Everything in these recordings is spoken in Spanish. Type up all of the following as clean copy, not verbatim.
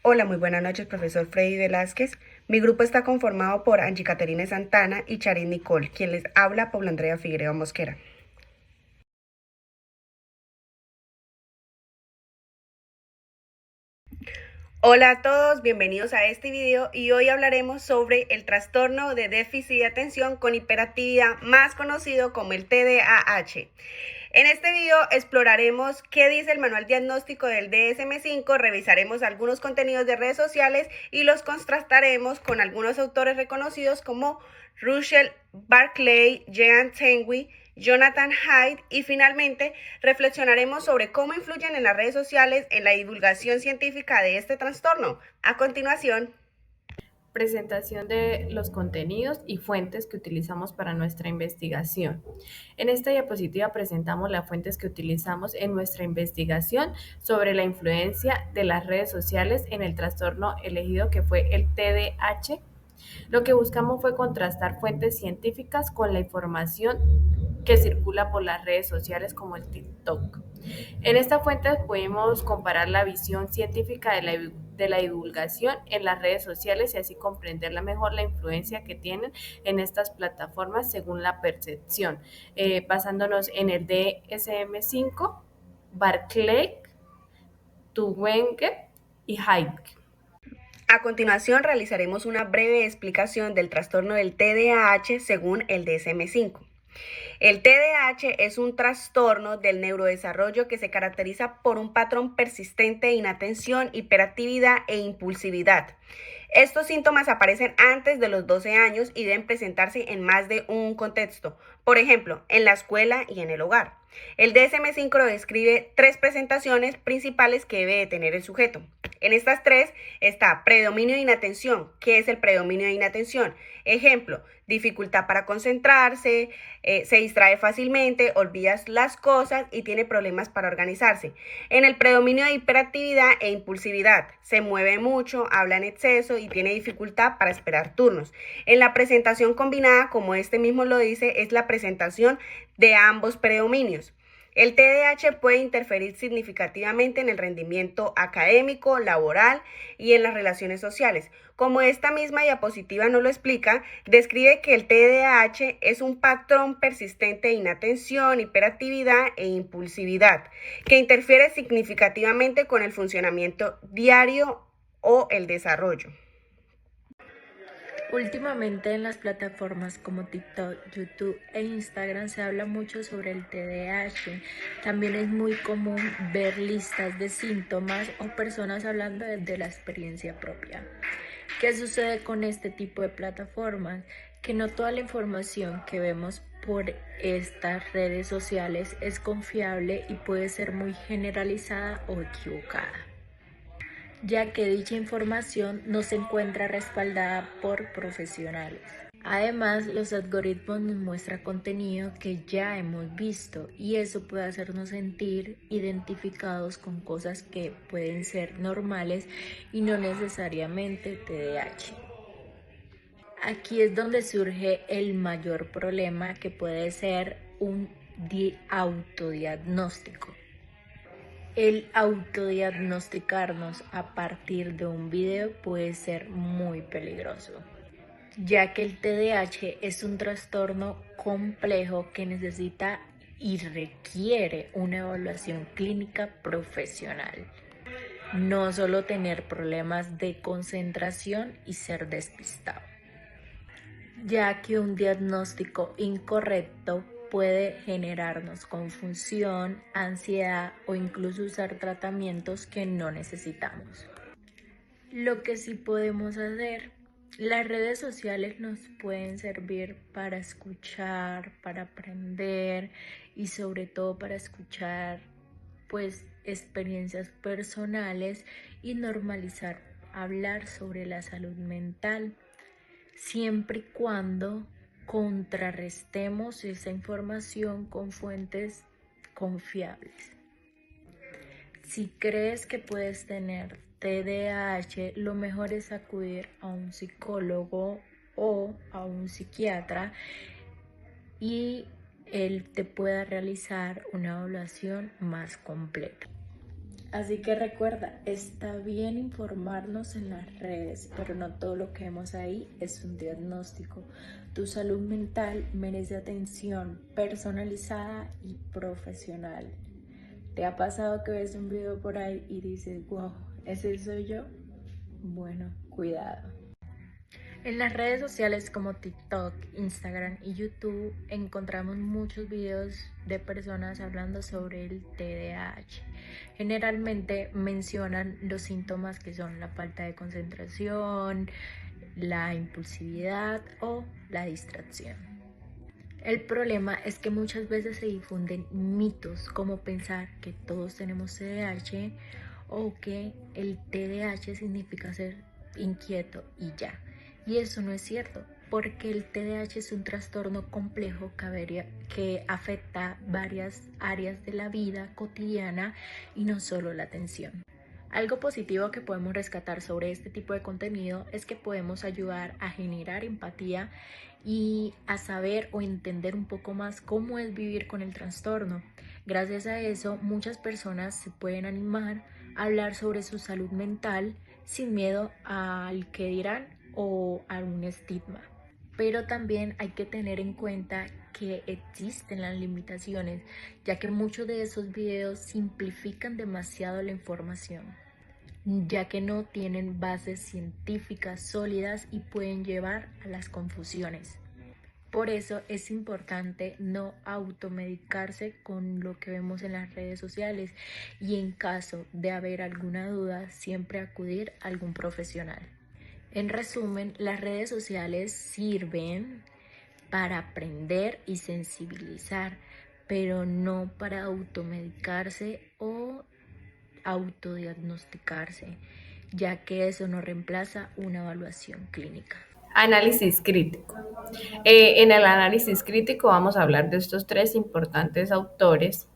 Hola, muy buenas noches, profesor Freddy Velázquez. Mi grupo está conformado por Angie Caterina Santana y Charis Nicole. Quien les habla, Paula Andrea Figueroa Mosquera. Hola a todos, bienvenidos a este video y hoy hablaremos sobre el trastorno de déficit de atención con hiperactividad, más conocido como el TDAH. En este video exploraremos qué dice el manual diagnóstico del DSM-5, revisaremos algunos contenidos de redes sociales y los contrastaremos con algunos autores reconocidos como Russell Barclay, Jean Tanguy, Jonathan Haidt y finalmente reflexionaremos sobre cómo influyen en las redes sociales en la divulgación científica de este trastorno. A continuación, Presentación de los contenidos y fuentes que utilizamos para nuestra investigación. En esta diapositiva presentamos las fuentes que utilizamos en nuestra investigación sobre la influencia de las redes sociales en el trastorno elegido que fue el TDAH. Lo que buscamos fue contrastar fuentes científicas con la información que circula por las redes sociales como el TikTok. En esta fuente podemos comparar la visión científica de la divulgación en las redes sociales y así comprender mejor la influencia que tienen en estas plataformas según la percepción, basándonos en el DSM-5, Barclay, Tuwenge y Haidt. a continuación realizaremos una breve explicación del trastorno del TDAH según el DSM-5. El TDAH es un trastorno del neurodesarrollo que se caracteriza por un patrón persistente de inatención, hiperactividad e impulsividad. Estos síntomas aparecen antes de los 12 años y deben presentarse en más de un contexto, por ejemplo, en la escuela y en el hogar. El DSM-5 describe tres presentaciones principales que debe tener el sujeto. En estas tres está predominio de inatención. ¿Qué es el predominio de inatención? Ejemplo, dificultad para concentrarse, se distrae fácilmente, olvidas las cosas y tiene problemas para organizarse. En el predominio de hiperactividad e impulsividad, se mueve mucho, habla en exceso y tiene dificultad para esperar turnos. En la presentación combinada, como este mismo lo dice, es la presentación de ambos predominios. El TDAH puede interferir significativamente en el rendimiento académico, laboral y en las relaciones sociales. Como esta misma diapositiva nos lo explica, describe que el TDAH es un patrón persistente de inatención, hiperactividad e impulsividad, que interfiere significativamente con el funcionamiento diario o el desarrollo. Últimamente en las plataformas como TikTok, YouTube e Instagram se habla mucho sobre el TDAH. También es muy común ver listas de síntomas o personas hablando desde la experiencia propia. ¿Qué sucede con este tipo de plataformas? Que no toda la información que vemos por estas redes sociales es confiable y puede ser muy generalizada o equivocada, ya que dicha información no se encuentra respaldada por profesionales. Además, los algoritmos nos muestran contenido que ya hemos visto y eso puede hacernos sentir identificados con cosas que pueden ser normales y no necesariamente TDAH. Aquí es donde surge el mayor problema, que puede ser un autodiagnóstico. El autodiagnosticarnos a partir de un video puede ser muy peligroso, ya que el TDAH es un trastorno complejo que necesita y requiere una evaluación clínica profesional. No solo tener problemas de concentración y ser despistado, ya que un diagnóstico incorrecto puede generarnos confusión, ansiedad o incluso usar tratamientos que no necesitamos. Lo que sí podemos hacer, las redes sociales nos pueden servir para escuchar, para aprender y sobre todo para escuchar experiencias personales y normalizar hablar sobre la salud mental, siempre y cuando contrarrestemos esa información con fuentes confiables. Si crees que puedes tener TDAH, lo mejor es acudir a un psicólogo o a un psiquiatra y él te pueda realizar una evaluación más completa. Así que recuerda, está bien informarnos en las redes, pero no todo lo que vemos ahí es un diagnóstico. Tu salud mental merece atención personalizada y profesional. ¿Te ha pasado que ves un video por ahí y dices, wow, ese soy yo? Bueno, cuidado. En las redes sociales como TikTok, Instagram y YouTube encontramos muchos videos de personas hablando sobre el TDAH. Generalmente mencionan los síntomas que son la falta de concentración, la impulsividad o la distracción. El problema es que muchas veces se difunden mitos como pensar que todos tenemos TDAH o que el TDAH significa ser inquieto y ya. Y eso no es cierto, porque el TDAH es un trastorno complejo que afecta varias áreas de la vida cotidiana y no solo la atención. Algo positivo que podemos rescatar sobre este tipo de contenido es que podemos ayudar a generar empatía y a saber o entender un poco más cómo es vivir con el trastorno. Gracias a eso, muchas personas se pueden animar a hablar sobre su salud mental sin miedo al que dirán o a un estigma. Pero también hay que tener en cuenta que existen las limitaciones, ya que muchos de esos videos simplifican demasiado la información, ya que no tienen bases científicas sólidas y pueden llevar a las confusiones. Por eso es importante no automedicarse con lo que vemos en las redes sociales y en caso de haber alguna duda, siempre acudir a algún profesional. En resumen, las redes sociales sirven para aprender y sensibilizar, pero no para automedicarse o autodiagnosticarse, ya que eso no reemplaza una evaluación clínica. Análisis crítico. En el análisis crítico vamos a hablar de estos tres importantes autores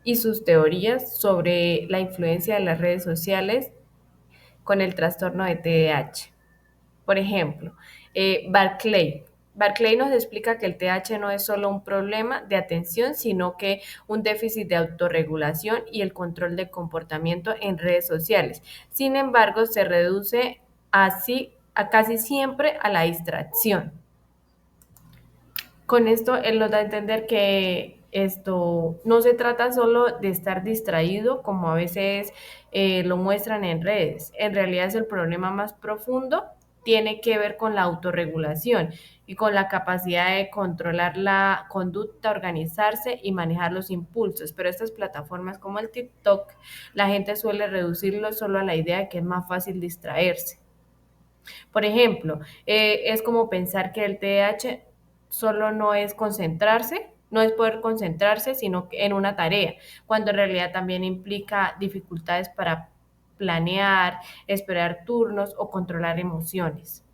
y sus teorías sobre la influencia de las redes sociales con el trastorno de TDAH. Por ejemplo, Barclay. Barclay nos explica que el TDAH no es solo un problema de atención, sino que un déficit de autorregulación y el control de comportamiento en redes sociales. Sin embargo, se reduce así a casi siempre a la distracción. Con esto él nos da a entender que esto no se trata solo de estar distraído, como a veces lo muestran en redes. En realidad es el problema más profundo, tiene que ver con la autorregulación y con la capacidad de controlar la conducta, organizarse y manejar los impulsos. Pero estas plataformas como el TikTok, la gente suele reducirlo solo a la idea de que es más fácil distraerse. Por ejemplo, es como pensar que el TDAH solo no es concentrarse, no es poder concentrarse, sino que en una tarea, cuando en realidad también implica dificultades para planear, esperar turnos o controlar emociones.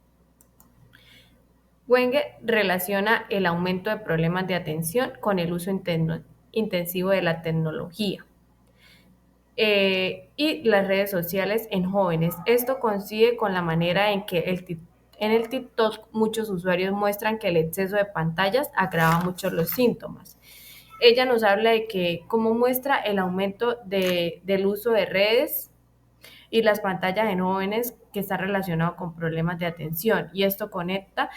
Wenger relaciona el aumento de problemas de atención con el uso intensivo de la tecnología. Y las redes sociales en jóvenes. Esto coincide con la manera en que en el TikTok muchos usuarios muestran que el exceso de pantallas agrava mucho los síntomas. Ella nos habla de que cómo muestra el aumento del uso de redes y las pantallas en jóvenes que está relacionado con problemas de atención. Y esto conecta,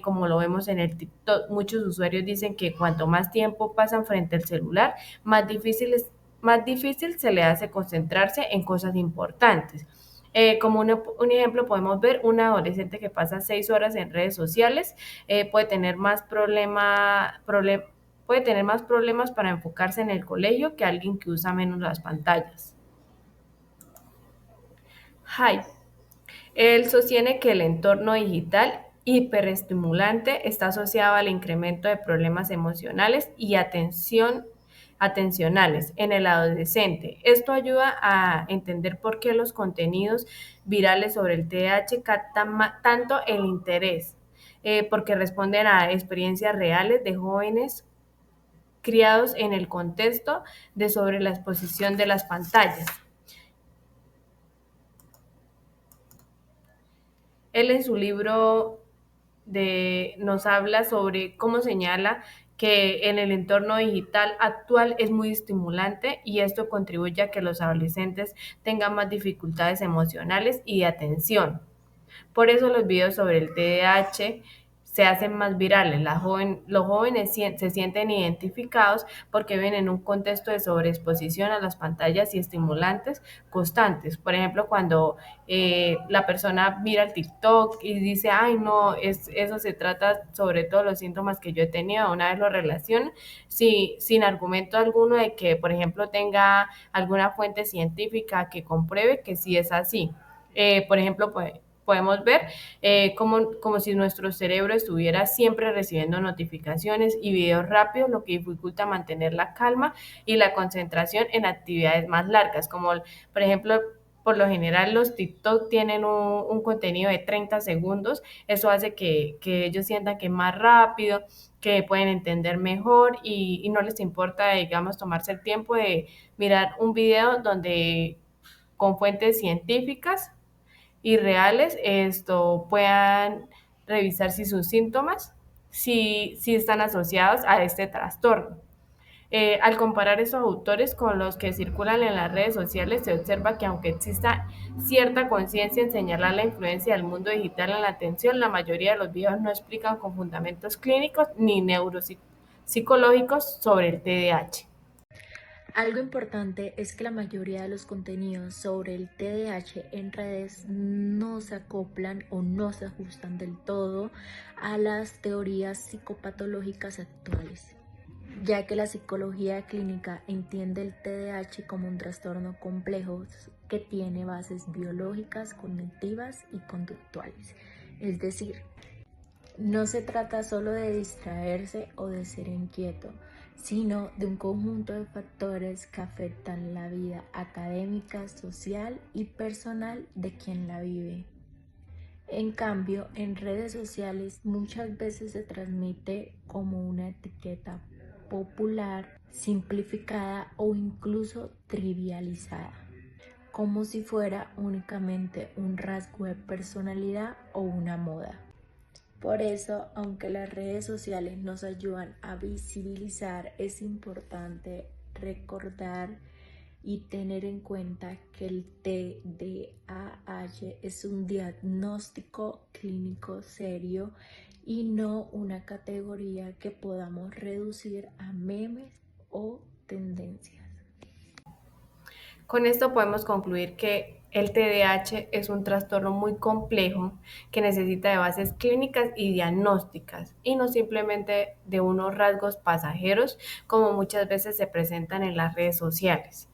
como lo vemos en el TikTok, muchos usuarios dicen que cuanto más tiempo pasan frente al celular, más difícil se le hace concentrarse en cosas importantes. Como un ejemplo, podemos ver una adolescente que pasa 6 horas en redes sociales, puede tener más puede tener más problemas para enfocarse en el colegio que alguien que usa menos las pantallas. Hype. Él sostiene que el entorno digital hiperestimulante está asociado al incremento de problemas emocionales y atencionales en el adolescente. Esto ayuda a entender por qué los contenidos virales sobre el TDAH captan tanto el interés, porque responden a experiencias reales de jóvenes criados en el contexto de sobre la exposición de las pantallas. Él en su libro nos habla sobre cómo señala que en el entorno digital actual es muy estimulante y esto contribuye a que los adolescentes tengan más dificultades emocionales y de atención. Por eso los videos sobre el TDAH se hacen más virales. Los jóvenes se sienten identificados porque viven en un contexto de sobreexposición a las pantallas y estimulantes constantes. Por ejemplo, cuando la persona mira el TikTok y dice, ay, no, eso se trata sobre todos los síntomas que yo he tenido, una vez lo relaciona, sin argumento alguno de que, por ejemplo, tenga alguna fuente científica que compruebe que sí es así. Por ejemplo, pues podemos ver como si nuestro cerebro estuviera siempre recibiendo notificaciones y videos rápidos, lo que dificulta mantener la calma y la concentración en actividades más largas, como por ejemplo, por lo general los TikTok tienen un contenido de 30 segundos, eso hace que ellos sientan que es más rápido, que pueden entender mejor y no les importa, digamos, tomarse el tiempo de mirar un video donde con fuentes científicas y reales esto puedan revisar si sus síntomas si están asociados a este trastorno. Al comparar esos autores con los que circulan en las redes sociales, se observa que aunque exista cierta conciencia en señalar la influencia del mundo digital en la atención, la mayoría de los videos no explican con fundamentos clínicos ni neuropsicológicos sobre el TDAH. Algo importante es que la mayoría de los contenidos sobre el TDAH en redes no se acoplan o no se ajustan del todo a las teorías psicopatológicas actuales, ya que la psicología clínica entiende el TDAH como un trastorno complejo que tiene bases biológicas, cognitivas y conductuales. Es decir, no se trata solo de distraerse o de ser inquieto, sino de un conjunto de factores que afectan la vida académica, social y personal de quien la vive. En cambio, en redes sociales muchas veces se transmite como una etiqueta popular, simplificada o incluso trivializada, como si fuera únicamente un rasgo de personalidad o una moda. Por eso, aunque las redes sociales nos ayudan a visibilizar, es importante recordar y tener en cuenta que el TDAH es un diagnóstico clínico serio y no una categoría que podamos reducir a memes o tendencias. Con esto podemos concluir que el TDAH es un trastorno muy complejo que necesita de bases clínicas y diagnósticas y no simplemente de unos rasgos pasajeros como muchas veces se presentan en las redes sociales.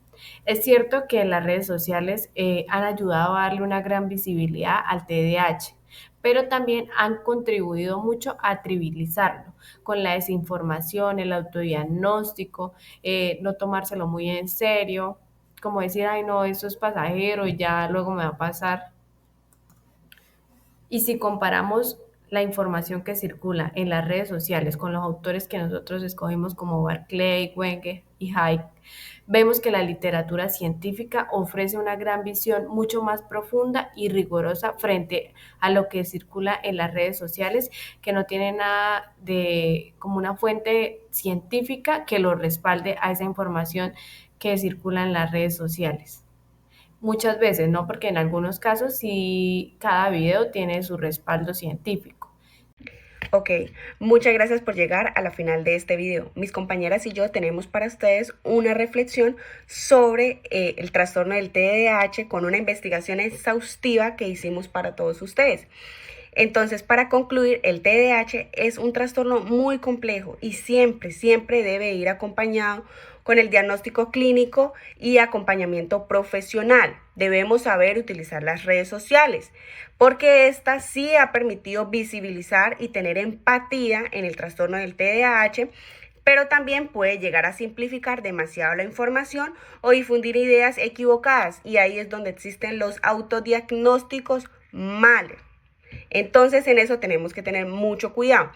Es cierto que las redes sociales han ayudado a darle una gran visibilidad al TDAH, pero también han contribuido mucho a trivializarlo con la desinformación, el autodiagnóstico, no tomárselo muy en serio, como decir, ay no, eso es pasajero y ya luego me va a pasar. Y si comparamos la información que circula en las redes sociales con los autores que nosotros escogimos como Barclay, Wenger y Hayek, vemos que la literatura científica ofrece una gran visión mucho más profunda y rigurosa frente a lo que circula en las redes sociales, que no tiene nada de como una fuente científica que lo respalde a esa información que circula en las redes sociales. Muchas veces, ¿no? Porque en algunos casos sí cada video tiene su respaldo científico. Ok, muchas gracias por llegar a la final de este video. Mis compañeras y yo tenemos para ustedes una reflexión sobre el trastorno del TDAH con una investigación exhaustiva que hicimos para todos ustedes. Entonces, para concluir, el TDAH es un trastorno muy complejo y siempre debe ir acompañado con el diagnóstico clínico y acompañamiento profesional. Debemos saber utilizar las redes sociales porque esta sí ha permitido visibilizar y tener empatía en el trastorno del TDAH, pero también puede llegar a simplificar demasiado la información o difundir ideas equivocadas, y ahí es donde existen los autodiagnósticos malos. Entonces en eso tenemos que tener mucho cuidado.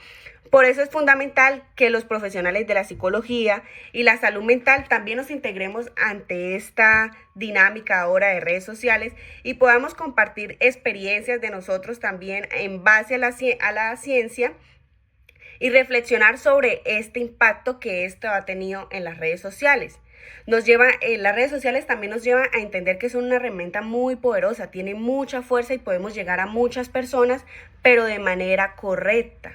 Por eso es fundamental que los profesionales de la psicología y la salud mental también nos integremos ante esta dinámica ahora de redes sociales y podamos compartir experiencias de nosotros también en base a la ciencia y reflexionar sobre este impacto que esto ha tenido en las redes sociales. Las redes sociales también nos llevan a entender que son una herramienta muy poderosa, tiene mucha fuerza y podemos llegar a muchas personas, pero de manera correcta,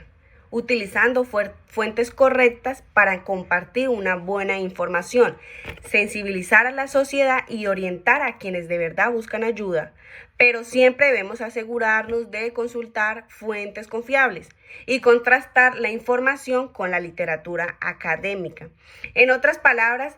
utilizando fuentes correctas para compartir una buena información, sensibilizar a la sociedad y orientar a quienes de verdad buscan ayuda. Pero siempre debemos asegurarnos de consultar fuentes confiables y contrastar la información con la literatura académica. En otras palabras,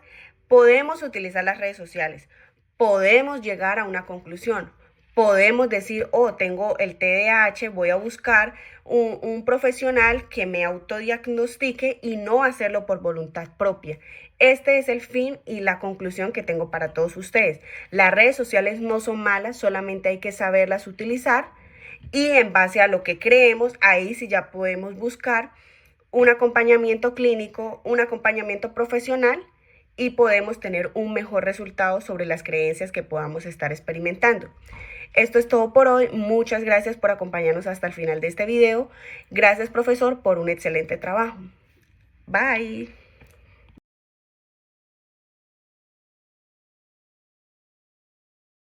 podemos utilizar las redes sociales, podemos llegar a una conclusión, podemos decir, oh, tengo el TDAH, voy a buscar un profesional que me autodiagnostique y no hacerlo por voluntad propia. Este es el fin y la conclusión que tengo para todos ustedes. Las redes sociales no son malas, solamente hay que saberlas utilizar y en base a lo que creemos, ahí sí ya podemos buscar un acompañamiento clínico, un acompañamiento profesional y podemos tener un mejor resultado sobre las creencias que podamos estar experimentando. Esto es todo por hoy. Muchas gracias por acompañarnos hasta el final de este video. Gracias, profesor, por un excelente trabajo. Bye.